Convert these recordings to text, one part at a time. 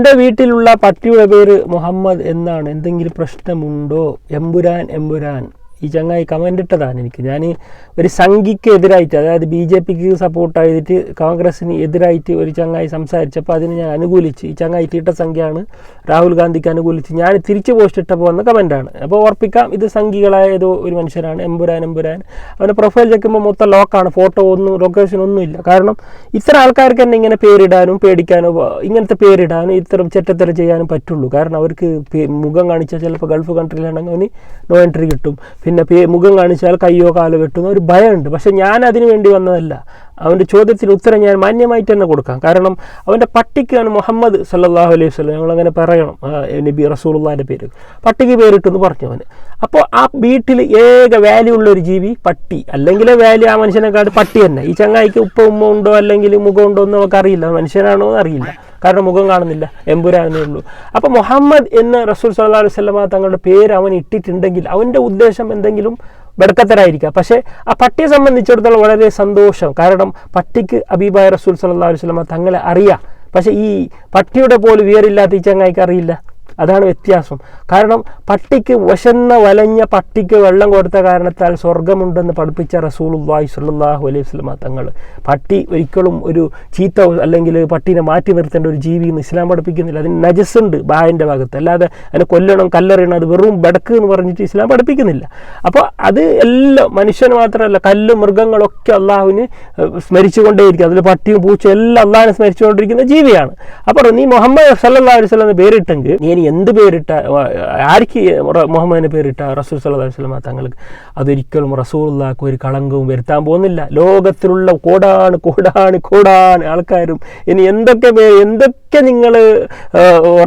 എൻ്റെ വീട്ടിലുള്ള പട്ടിയുടെ പേര് മുഹമ്മദ് എന്നാണ്. എന്തെങ്കിലും പ്രശ്നമുണ്ടോ? എമ്പുരാൻ എമ്പുരാൻ. ഈ ചങ്ങായി കമൻ്റ് ഇട്ടതാണ് എനിക്ക്. ഞാൻ ഒരു സംഘിക്ക് എതിരായിട്ട്, അതായത് BJPക്ക് സപ്പോർട്ട് ചെയ്തിട്ട് കോൺഗ്രസ്സിന് എതിരായിട്ട് ഒരു ചങ്ങായി സംസാരിച്ചപ്പോൾ അതിന് ഞാൻ അനുകൂലിച്ച്, ഈ ചങ്ങായി തീട്ടസംഖ്യയാണ്, രാഹുൽ ഗാന്ധിക്ക് അനുകൂലിച്ച് ഞാൻ തിരിച്ചു പോസ്റ്റ് ഇട്ടപ്പോൾ വന്ന കമൻറ്റാണ്. അപ്പോൾ ഓർപ്പിക്കാം, ഇത് സംഘികളായ ഏതോ ഒരു മനുഷ്യനാണ്. എമ്പുരാൻ എമ്പുരാൻ. അവൻ്റെ പ്രൊഫൈൽ ചെക്കുമ്പോൾ മൊത്തം ലോക്കാണ്, ഫോട്ടോ ഒന്നും ലൊക്കേഷൻ ഒന്നുമില്ല. കാരണം ഇത്തരം ആൾക്കാർക്ക് തന്നെ ഇങ്ങനെ പേരിടാനും പേടിക്കാനോ ഇങ്ങനത്തെ പേരിടാനും ഇത്തരം ചെറ്റത്തരം ചെയ്യാനും പറ്റുള്ളൂ. കാരണം അവർക്ക് മുഖം കാണിച്ചാൽ ചിലപ്പോൾ ഗൾഫ് കൺട്രിയിലാണെങ്കിൽ അവന് നോ എൻട്രി കിട്ടും. പിന്നെ മുഖം കാണിച്ചാൽ കയ്യോ കാലോ വെട്ടുന്ന ഒരു ഭയമുണ്ട്. പക്ഷെ ഞാൻ അതിനു വേണ്ടി വന്നതല്ല. അവൻ്റെ ചോദ്യത്തിന് ഉത്തരം ഞാൻ മാന്യമായിട്ട് തന്നെ കൊടുക്കാം. കാരണം അവൻ്റെ പട്ടിക്കാണ് മുഹമ്മദ് സല്ലല്ലാഹു അലൈഹി വസല്ലം, ഞങ്ങളങ്ങനെ പറയണം, നബി റസൂലുള്ളാഹിൻ്റെ പേര്, പട്ടിക്ക് പേരിട്ടെന്ന് പറഞ്ഞു അവന്. അപ്പോൾ ആ വീട്ടിൽ ഏക വാല്യൂ ഉള്ള ഒരു ജീവി പട്ടി, അല്ലെങ്കിൽ വാല്യൂ ആ മനുഷ്യനെക്കാട് പട്ടി തന്നെ. ഈ ചങ്ങായിക്ക് ഉമ്മ ഉണ്ടോ അല്ലെങ്കിൽ മുഖം ഉണ്ടോ എന്ന് നമുക്കറിയില്ല, മനുഷ്യനാണോ എന്ന് അറിയില്ല, കാരണം മുഖം കാണുന്നില്ല, എമ്പുരാനേ ഉള്ളൂ. അപ്പോൾ മുഹമ്മദ് എന്ന് റസൂൽ സല്ലല്ലാഹു അലൈഹി വസല്ലം തങ്ങളുടെ പേര് അവൻ ഇട്ടിട്ടുണ്ടെങ്കിൽ അവൻ്റെ ഉദ്ദേശം എന്തെങ്കിലും ബർക്കത്തരായിരിക്കാം. പക്ഷേ ആ പട്ടിയെ സംബന്ധിച്ചിടത്തോളം വളരെ സന്തോഷം. കാരണം പട്ടിക്ക് ഹബീബായ റസൂൽ സല്ലല്ലാഹു അലൈഹി വസല്ലം തങ്ങളെ അറിയാം. പക്ഷേ ഈ പട്ടിയുടെ പോലും വിവരമില്ലാത്ത ഈ ചങ്ങായിക്ക് അറിയില്ല. അതാണ് വ്യത്യാസം. കാരണം പട്ടിക്ക് വലഞ്ഞ പട്ടിക്ക് വെള്ളം കൊടുത്ത കാരണത്താൽ സ്വർഗമുണ്ടെന്ന് പഠിപ്പിച്ച റസൂലുള്ളാഹി സ്വല്ലല്ലാഹു അലൈഹി വസല്ലം തങ്ങൾ. പട്ടി ഒരിക്കലും ഒരു ചീത്ത അല്ലെങ്കിൽ പട്ടീനെ മാറ്റി നിർത്തേണ്ട ഒരു ജീവി എന്ന് ഇസ്ലാം പഠിപ്പിക്കുന്നില്ല. അതിന് നജസുണ്ട് ബാഹിൻ്റെ ഭാഗത്ത്, അല്ലാതെ അതിനെ കൊല്ലണം കല്ലെറിയണം അത് വെറും ബടക്ക് എന്ന് പറഞ്ഞിട്ട് ഇസ്ലാം പഠിപ്പിക്കുന്നില്ല. അപ്പോൾ അത് എല്ലാം മനുഷ്യന് മാത്രമല്ല, കല്ലും മൃഗങ്ങളൊക്കെ അള്ളാഹുവിന് സ്മരിച്ചുകൊണ്ടേയിരിക്കും. അതിൽ പട്ടിയും പൂച്ചയും എല്ലാം അള്ളാഹിനെ സ്മരിച്ചുകൊണ്ടിരിക്കുന്ന ജീവിയാണ്. അപ്പോൾ നീ മുഹമ്മദ് സല്ലല്ലാഹു അലൈഹി വസല്ലം പേരിട്ടെങ്കിൽ നീ എന്ത് പേരിട്ട, ആർക്ക് മുഹമ്മദിൻ്റെ പേരിട്ട റസൂൽ സല്ലല്ലാഹു അലൈഹി വസല്ലം തങ്ങൾക്ക്, അതൊരിക്കലും റസൂലുള്ളാഹിക്ക് ഒരു കളങ്കവും വരുത്താൻ പോകുന്നില്ല. ലോകത്തിലുള്ള കോടാണ് ആൾക്കാരും ഇനി എന്തൊക്കെ നിങ്ങൾ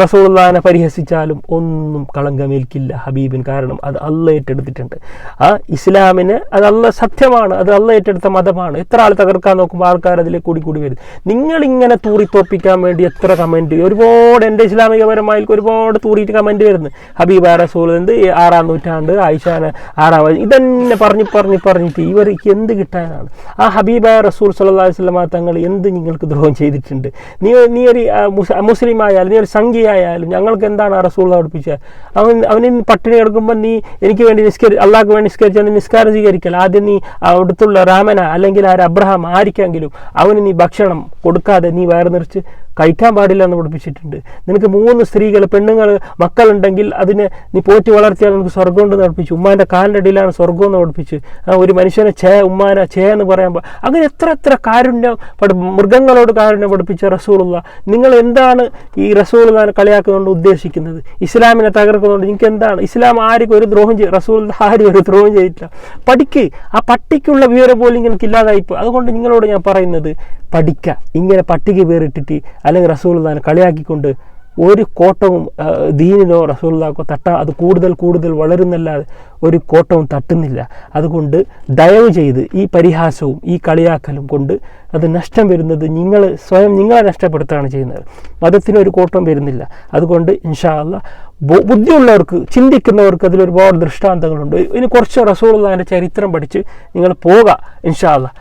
റസൂലുള്ളാഹിനെ പരിഹസിച്ചാലും ഒന്നും കളങ്കമേൽക്കില്ല ഹബീബിന്. കാരണം അത് അള്ളാഹ് ഏറ്റെടുത്തിട്ടുണ്ട്. ആ ഇസ്ലാമിന് അത് അള്ളാഹ് സത്യമാണ്, അത് അള്ളാഹ് ഏറ്റെടുത്ത മതമാണ്. എത്ര ആൾ തകർക്കാൻ നോക്കുമ്പോൾ ആൾക്കാർ അതിലേക്ക് കൂടി വരും. നിങ്ങളിങ്ങനെ തൂറിത്തോപ്പിക്കാൻ വേണ്ടി എത്ര കമൻറ്റ്, ഒരുപാട് എൻ്റെ ഇസ്ലാമികപരമായി ഒരുപാട് തൂറിയിട്ട് കമൻറ്റ് വരുന്നു. ഹബീബ റസൂൽ 6-ാം നൂറ്റാണ്ട്, ആയിഷാനെ 6-ാം വയസ്സ്, ഇതന്നെ പറഞ്ഞിട്ട് ഇവർക്ക് എന്ത് കിട്ടാനാണ്? ആ ഹബീബ റസൂൽ സല്ലല്ലാഹു അലൈഹി വസല്ലം തങ്ങൾ എന്ത് നിങ്ങൾക്ക് ദ്രോഹം ചെയ്തിട്ടുണ്ട്? നീ ഒരു മുസ്ലിം ആയാലും നീ ഒരു സംഘിയായാലും ഞങ്ങൾക്ക് എന്താണ് ആ റസൂൽ പഠിപ്പിച്ചത്? അവന് പട്ടിണി കിടക്കുമ്പോൾ നീ എനിക്ക് വേണ്ടി അള്ളാഹ്ക്ക് വേണ്ടി നിസ്കരിച്ചാൽ നീ നിസ്കാരം സ്വീകരിക്കൽ. ആദ്യം നീ അവിടുത്തുള്ള രാമന അല്ലെങ്കിൽ അബ്രഹാം ആർക്കെങ്കിലും അവന് നീ ഭക്ഷണം കൊടുക്കാതെ നീ വയറ് നിറച്ച് കഴിക്കാൻ പാടില്ല എന്ന് പഠിപ്പിച്ചിട്ടുണ്ട്. നിനക്ക് 3 സ്ത്രീകൾ പെണ്ണുങ്ങൾ മക്കളുണ്ടെങ്കിൽ അതിനെ നീ പോറ്റി വളർത്തിയാൽ നിനക്ക് സ്വർഗം ഉണ്ടെന്ന് പഠിപ്പിച്ചു. ഉമ്മാൻ്റെ കാലിൻ്റെ അടിയിലാണ് സ്വർഗം എന്ന് പഠിപ്പിച്ച്. ഒരു മനുഷ്യനെ ഉമ്മാനെ എന്ന് പറയുമ്പോൾ അങ്ങനെ എത്ര കാരുണ്യം മൃഗങ്ങളോട് കാരുണ്യം പഠിപ്പിച്ച റസൂലുള്ള. നിങ്ങൾ എന്താണ് ഈ റസൂലുള്ളാഹിനെ കളിയാക്കുന്നുകൊണ്ട് ഉദ്ദേശിക്കുന്നത്? ഇസ്ലാമിനെ തകർക്കുന്നുണ്ട് നിങ്ങൾക്ക് എന്താണ്? ഇസ്ലാം ആർക്കും ഒരു ദ്രോഹം റസൂലുള്ള ആരും ഒരു ദ്രോഹം ചെയ്തിട്ടില്ല. പഠിക്ക്. ആ പട്ടിക്കുള്ള വിവരം പോലും നിങ്ങൾക്ക് ഇല്ലാതായിപ്പോൾ. അതുകൊണ്ട് നിങ്ങളോട് ഞാൻ പറയുന്നത്, പഠിക്കുക. ഇങ്ങനെ പട്ടിക്ക് പേരിട്ടിട്ട് അല്ലെങ്കിൽ റസൂലുള്ളാഹിനെ കളിയാക്കിക്കൊണ്ട് ഒരു കോട്ടവും ദീനിനോ റസൂലുള്ളാഹിക്കോ തട്ടാൻ, അത് കൂടുതൽ വളരുന്നല്ലാതെ ഒരു കോട്ടവും തട്ടുന്നില്ല. അതുകൊണ്ട് ദയവ് ചെയ്ത് ഈ പരിഹാസവും ഈ കളിയാക്കലും കൊണ്ട് അത് നഷ്ടം വരുന്നത് നിങ്ങളെ നഷ്ടപ്പെടുത്തുകയാണ് ചെയ്യുന്നത്. മതത്തിനൊരു കോട്ടം വരുന്നില്ല. അതുകൊണ്ട് ഇൻഷാ അല്ലാഹ് ബുദ്ധിയുള്ളവർക്ക്, ചിന്തിക്കുന്നവർക്ക് അതിലൊരുപാട് ദൃഷ്ടാന്തങ്ങളുണ്ട്. ഇനി കുറച്ച് റസൂലുള്ളാഹിൻ്റെ ചരിത്രം പഠിച്ച് നിങ്ങൾ പോവുക ഇൻഷാ അല്ലാഹ്.